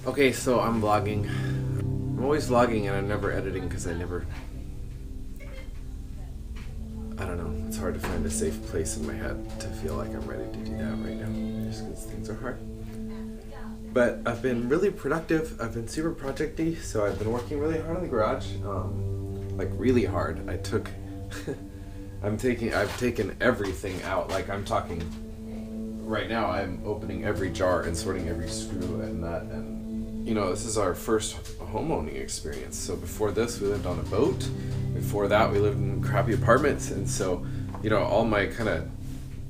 Okay, so I'm vlogging. I'm always vlogging and I'm never editing because I don't know, it's hard to find a safe place in my head to feel like I'm ready to do that right now, just because things are hard. But I've been really productive. I've been super projecty, so I've been working really hard in the garage, like really hard. I've taken everything out. Like I'm talking right now, I'm opening every jar and sorting every screw and nut, and this is our first homeowning experience. So before this, we lived on a boat. Before that, we lived in crappy apartments, and so all my kind of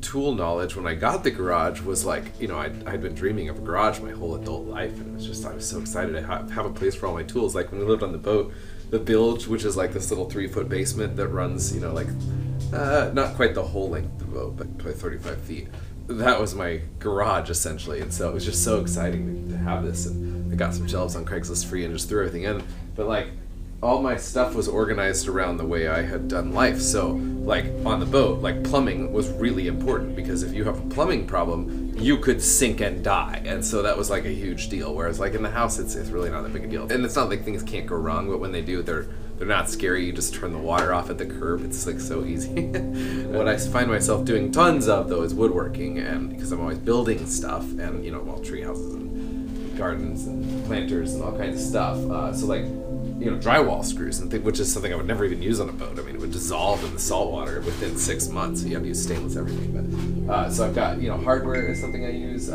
tool knowledge when I got the garage was like, I'd been dreaming of a garage my whole adult life, and I was so excited to have a place for all my tools. Like when we lived on the boat, the bilge, which is like this little 3-foot basement that runs, not quite the whole length of the boat, but probably 35 feet. That was my garage essentially, and so it was just so exciting to have this. And I got some shelves on Craigslist free and just threw everything in. But like all my stuff was organized around the way I had done life. So like on the boat, like plumbing was really important, because if you have a plumbing problem, you could sink and die. And so that was like a huge deal. Whereas like in the house, it's really not that big a deal. And it's not like things can't go wrong, but when they do, they're not scary. You just turn the water off at the curb. It's like so easy. What I find myself doing tons of though is woodworking, and because I'm always building stuff, and tree houses and gardens and planters and all kinds of stuff. So like drywall screws and things, which is something I would never even use on a boat. I mean, it would dissolve in the salt water within 6 months. So you have to use stainless everything. But so I've got hardware is something I use.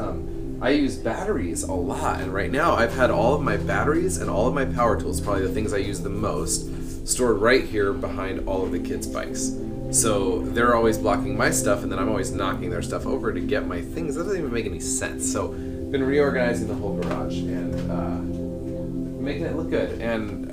I use batteries a lot, and right now I've had all of my batteries and all of my power tools, probably the things I use the most, stored right here behind all of the kids' bikes. So they're always blocking my stuff, and then I'm always knocking their stuff over to get my things. That doesn't even make any sense. So I've been reorganizing the whole garage and making it look good. And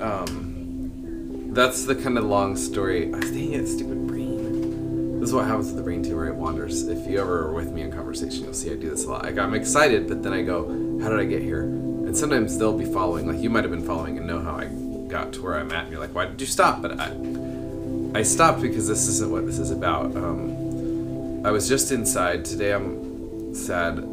that's the kind of long story. Dang it, stupid brain. This is what happens with the brain tumor. It wanders. If you ever are with me in conversation, you'll see I do this a lot. Like I'm excited, but then I go, how did I get here? And sometimes they'll be following. Like you might have been following and know how I got to where I'm at. And you're like, why did you stop? But I stopped because this isn't what this is about. I was just inside. Today I'm sad.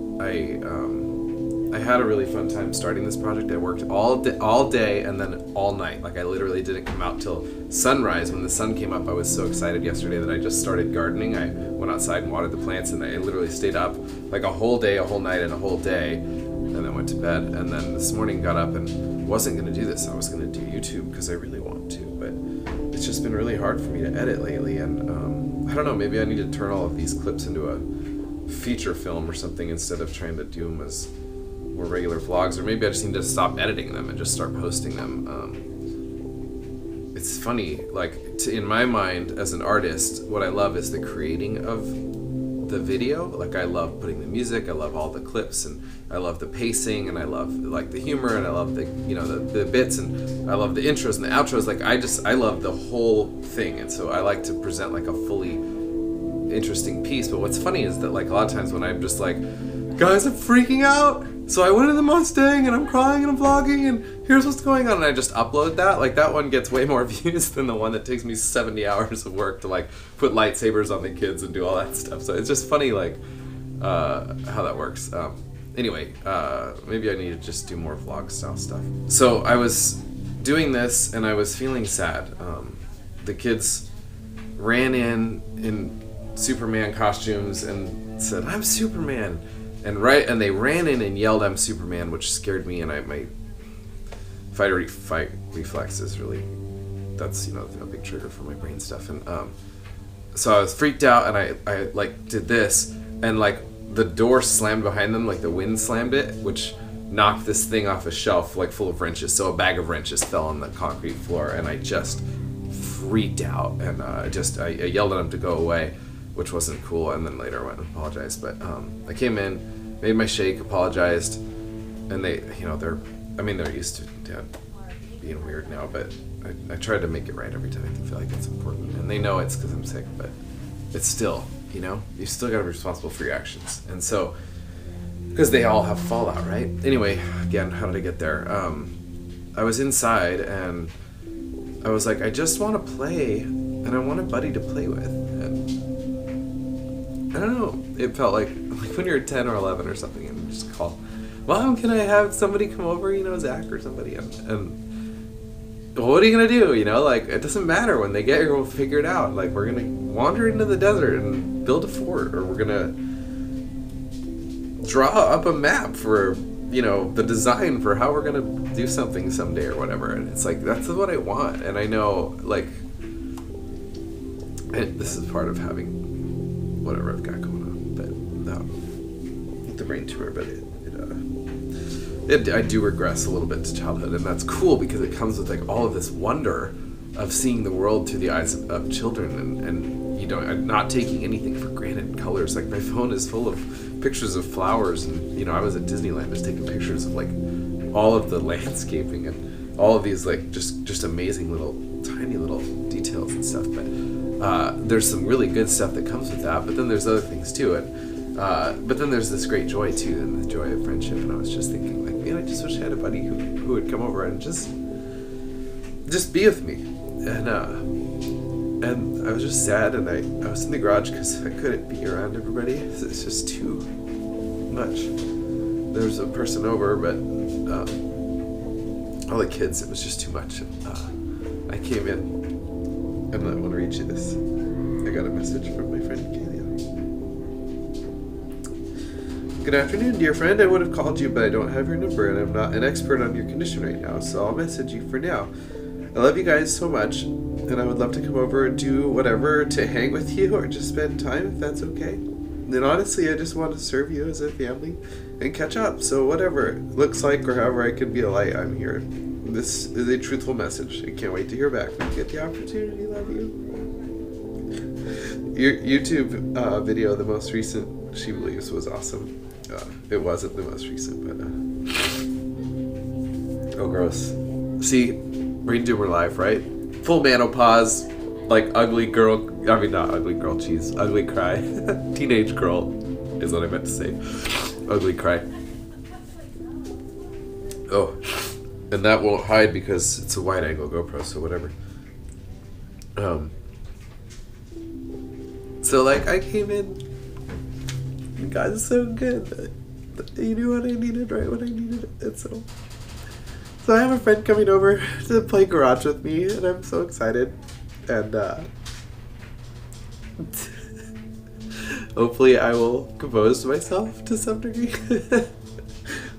I had a really fun time starting this project. I worked all day and then all night. Like I literally didn't come out till sunrise. When the sun came up, I was so excited yesterday that I just started gardening. I went outside and watered the plants, and I literally stayed up like a whole day, a whole night, and a whole day, and then went to bed. And then this morning got up and wasn't going to do this. I was going to do YouTube because I really want to, but it's just been really hard for me to edit lately. And I don't know, maybe I need to turn all of these clips into a feature film or something instead of trying to do them as more regular vlogs, or maybe I just need to stop editing them and just start posting them. It's funny, like in my mind as an artist, what I love is the creating of the video. Like I love putting the music, I love all the clips, and I love the pacing, and I love like the humor, and I love the the bits, and I love the intros and the outros. Like I love the whole thing, and so I like to present like a fully interesting piece. But what's funny is that like a lot of times when I'm just like, guys, I'm freaking out, so I went in the Mustang and I'm crying and I'm vlogging and here's what's going on, and I just upload that, like that one gets way more views than the one that takes me 70 hours of work to like put lightsabers on the kids and do all that stuff. So it's just funny like how that works. Anyway, maybe I need to just do more vlog style stuff. So I was doing this and I was feeling sad. The kids ran in Superman costumes and said, "I'm Superman." And they ran in and yelled, "I'm Superman," which scared me, and my fight reflex is really, that's a big trigger for my brain stuff. And so I was freaked out, and I like did this, and like the door slammed behind them, like the wind slammed it, which knocked this thing off a shelf like full of wrenches. So a bag of wrenches fell on the concrete floor, and I just freaked out, and I yelled at them to go away, which wasn't cool. And then later I went and apologized. But I came in, made my shake, apologized, and they, they're used to Dad being weird now, but I tried to make it right every time. I feel like it's important, and they know it's because I'm sick, but it's still, you still gotta be responsible for your actions. And so, because they all have fallout, right? Anyway, again, how did I get there? I was inside, and I was like, I just want to play, and I want a buddy to play with. And I don't know, it felt like when you're 10 or 11 or something, and you just call Mom, can I have somebody come over, you know, Zach or somebody? And what are you going to do? You know, like, it doesn't matter. When they get here, we'll figure it out. Like, we're going to wander into the desert and build a fort, or we're going to draw up a map for, you know, the design for how we're going to do something someday or whatever. And it's like, that's what I want. And I know, like, this is part of having whatever I've got going on, but the brain tumor, but I do regress a little bit to childhood, and that's cool because it comes with like all of this wonder of seeing the world through the eyes of children, and you know, I'm not taking anything for granted. Colors, like my phone is full of pictures of flowers, and you know, I was at Disneyland just taking pictures of like all of the landscaping and all of these like just amazing little tiny little details and stuff. But there's some really good stuff that comes with that, but then there's other things too, and but then there's this great joy too, and the joy of friendship. And I was just thinking, like, man, I just wish I had a buddy who would come over and just be with me. And I was just sad, and I was in the garage because I couldn't be around everybody. It's just too much. There was a person over, but all the kids, it was just too much. And I came in, and I want to read you this. I got a message from my friend Kalia. Good afternoon, dear friend. I would have called you, but I don't have your number, and I'm not an expert on your condition right now, so I'll message you for now. I love you guys so much, and I would love to come over and do whatever to hang with you or just spend time, if that's okay. And honestly, I just want to serve you as a family and catch up, so whatever it looks like or however I can be a light, I'm here. This is a truthful message. I can't wait to hear back when you get the opportunity. Love you. Your YouTube video, the most recent, she believes, was awesome. It wasn't the most recent, but oh, gross. See, brain tumor life, right? Full menopause, like ugly girl. I mean, not ugly girl. Jeez, ugly cry. Teenage girl is what I meant to say. Ugly cry. Oh, and that won't hide because it's a wide-angle GoPro, so whatever. So like I came in. God is so good. You knew what I needed right when I needed it. And so I have a friend coming over to play garage with me, and I'm so excited. And hopefully I will compose myself to some degree.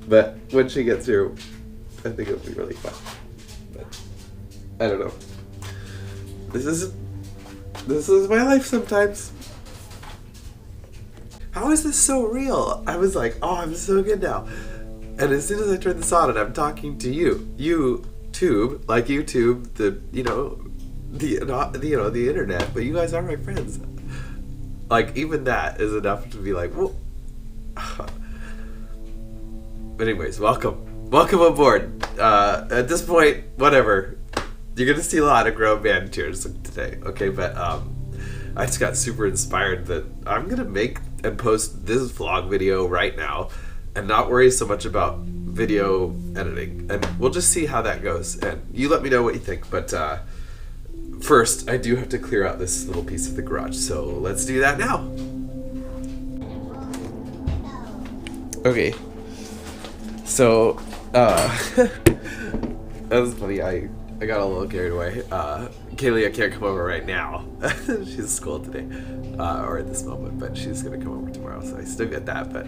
But when she gets here, I think it'll be really fun. But I don't know. This is my life sometimes. How is this so real? I was like, oh, I'm so good now. And as soon as I turn this on and I'm talking to you, YouTube, like YouTube, the internet, but you guys are my friends. Like, even that is enough to be like, whoa. But anyways, welcome aboard. At this point, whatever, you're gonna see a lot of grown man tears today, okay? But I just got super inspired that I'm gonna make and post this vlog video right now and not worry so much about video editing, and we'll just see how that goes, and you let me know what you think. But first I do have to clear out this little piece of the garage, so let's do that now. Okay, so that was funny. I got a little carried away. Kaylee, I can't come over right now. She's at school today, or at this moment, but she's gonna come over tomorrow, so I still get that. But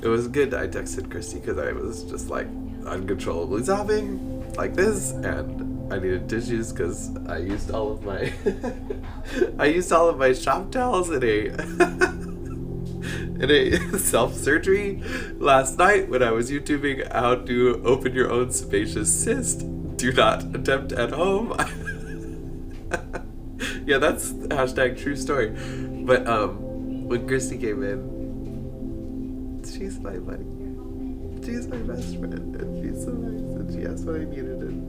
it was good. I texted Christy because I was just like uncontrollably sobbing like this, and I needed tissues because I used all of my shop towels in a self-surgery last night when I was YouTubing how to open your own sebaceous cyst. Do not attempt at home. Yeah, that's hashtag true story. But when Christy came in, she's my buddy. She's my best friend, and she's so nice, and she asked what I needed, and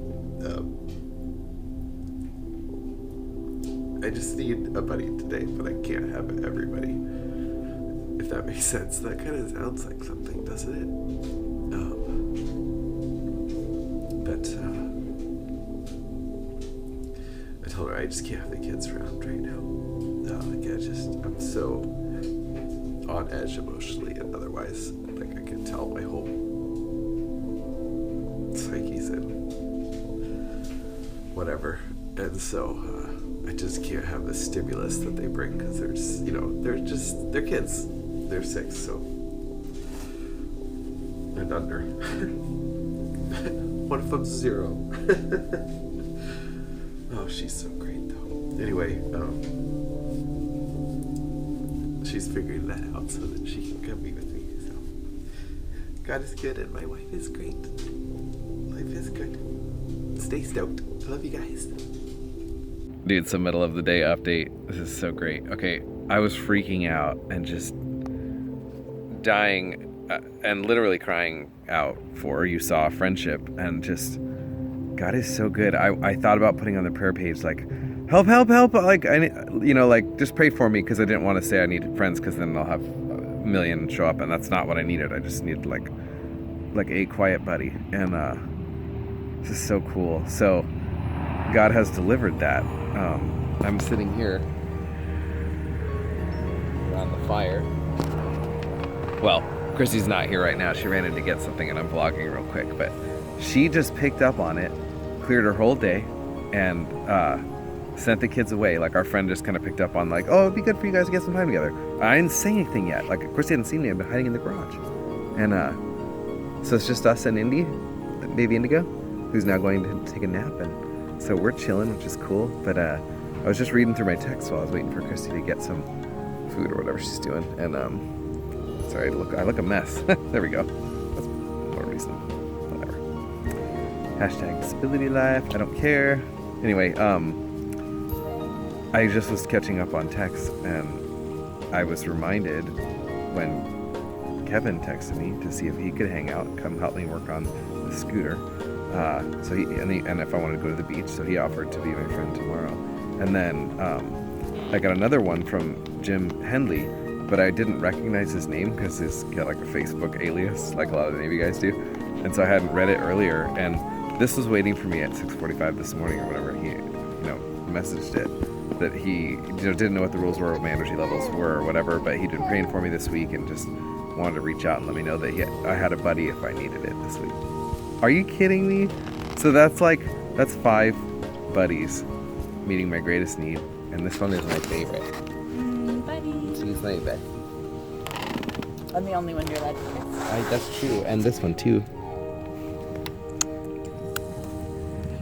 I just need a buddy today, but I can't have everybody. If that makes sense. That kind of sounds like something, doesn't it? But I told her I just can't have the kids around right now. I'm so on edge emotionally and otherwise. Like, I can tell my whole whatever. And so I just can't have the stimulus that they bring because they're just, they're kids. They're 6, so. And under. One of them's 0. Oh, she's so great though. Anyway, she's figuring that out so that she can come be with me. So God is good and my wife is great. Life is good. Stay stoked. I love you guys. Dude, it's the middle of the day update. This is so great. Okay, I was freaking out and just dying and literally crying out for you saw friendship, and just God is so good. I thought about putting on the prayer page like help, like just pray for me, because I didn't want to say I needed friends because then I'll have a million show up, and that's not what I needed. I just needed like a quiet buddy, and this is so cool. So God has delivered that. I'm sitting here around the fire. Well, Chrissy's not here right now. She ran in to get something and I'm vlogging real quick, but she just picked up on it, cleared her whole day, and sent the kids away. Like, our friend just kind of picked up on like, oh, it'd be good for you guys to get some time together. I didn't say anything yet. Like, Chrissy hadn't seen me. I've been hiding in the garage. And so it's just us and Indy, baby Indigo, who's now going to take a nap. And so we're chilling, which is cool. But I was just reading through my text while I was waiting for Christy to get some food or whatever she's doing. And sorry, I look a mess. There we go. That's more reason. Whatever. Hashtag disability life. I don't care. Anyway, I just was catching up on texts, and I was reminded when Kevin texted me to see if he could hang out, come help me work on the scooter. So and if I wanted to go to the beach, so he offered to be my friend tomorrow. And then I got another one from Jim Henley, but I didn't recognize his name because he's got like a Facebook alias, like a lot of the Navy guys do. And so I hadn't read it earlier, and this was waiting for me at 6:45 this morning or whatever. He, messaged it that he didn't know what the rules were, what my energy levels were or whatever, but he'd been praying for me this week and just wanted to reach out and let me know that I had a buddy if I needed it this week. Are you kidding me? So that's 5 buddies meeting my greatest need, and this one is my favorite. Buddy. She's my best. I'm the only one you're allowed to kiss. That's true, and this one too.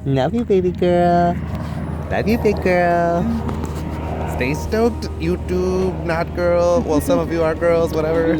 Love you, baby girl. Love you, big girl. Stay stoked, YouTube, not girl. Well, some of you are girls, whatever.